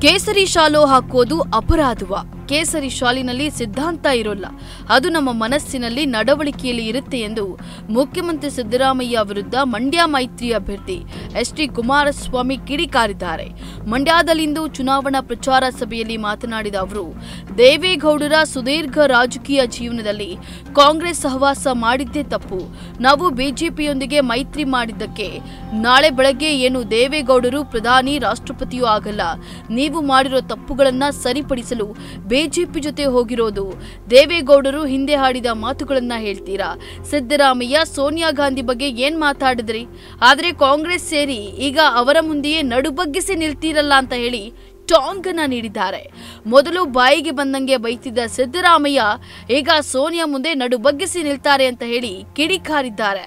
ಕೇಸರಿ ಶಾಲು ಹಾಕೋದು ಅಪರಾಧವ? ಕೇಸರಿ ಶಾಲಿನಲ್ಲಿ ಸಿದ್ಧಾಂತ ಇರೋಲ್ಲ, ಅದು ನಮ್ಮ ಮನಸ್ಸಿನಲ್ಲಿ ನಡವಳಿಕೆಯಲ್ಲಿ ಇರುತ್ತೆ ಎಂದು ಮುಖ್ಯಮಂತ್ರಿ ಸಿದ್ದರಾಮಯ್ಯ ವಿರುದ್ಧ ಮಂಡ್ಯ ಮೈತ್ರಿ ಅಭ್ಯರ್ಥಿ ಎಚ್.ಡಿ. ಕುಮಾರಸ್ವಾಮಿ ಕಿಡಿಕಾರಿದ್ದಾರೆ. ಮಂಡ್ಯದಲ್ಲಿಂದು ಚುನಾವಣಾ ಪ್ರಚಾರ ಸಭೆಯಲ್ಲಿ ಮಾತನಾಡಿದ ಅವರು, ದೇವೇಗೌಡರ ಸುದೀರ್ಘ ರಾಜಕೀಯ ಜೀವನದಲ್ಲಿ ಕಾಂಗ್ರೆಸ್ ಸಹವಾಸ ಮಾಡಿದ್ದೇ ತಪ್ಪು. ನಾವು ಬಿಜೆಪಿಯೊಂದಿಗೆ ಮೈತ್ರಿ ಮಾಡಿದ್ದಕ್ಕೆ ನಾಳೆ ಬೆಳಗ್ಗೆ ಏನು ದೇವೇಗೌಡರು ಪ್ರಧಾನಿ ರಾಷ್ಟ್ರಪತಿಯೂ ಆಗಲ್ಲ. ನೀವು ಮಾಡಿರೋ ತಪ್ಪುಗಳನ್ನ ಸರಿಪಡಿಸಲು ಬಿಜೆಪಿ ಜೊತೆ ಹೋಗಿರೋದು. ದೇವೇಗೌಡರು ಹಿಂದೆ ಹಾಡಿದ ಮಾತುಗಳನ್ನ ಹೇಳ್ತೀರಾ? ಸಿದ್ದರಾಮಯ್ಯ ಸೋನಿಯಾ ಗಾಂಧಿ ಬಗ್ಗೆ ಏನ್ ಮಾತಾಡಿದ್ರಿ? ಆದ್ರೆ ಕಾಂಗ್ರೆಸ್ ಸೇರಿ ಈಗ ಅವರ ಮುಂದೆಯೇ ನಡುಬಗ್ಗಿಸಿ ನಿಲ್ತೀರಲ್ಲ ಅಂತ ಹೇಳಿ ಟಾಂಗ್ ಅನ್ನ ನೀಡಿದ್ದಾರೆ. ಮೊದಲು ಬಾಯಿಗೆ ಬಂದಂಗೆ ಬೈತಿದ್ದ ಸಿದ್ದರಾಮಯ್ಯ ಈಗ ಸೋನಿಯಾ ಮುಂದೆ ನಡುಬಗ್ಗಿಸಿ ನಿಲ್ತಾರೆ ಅಂತ ಹೇಳಿ ಕಿಡಿಕಾರಿದ್ದಾರೆ.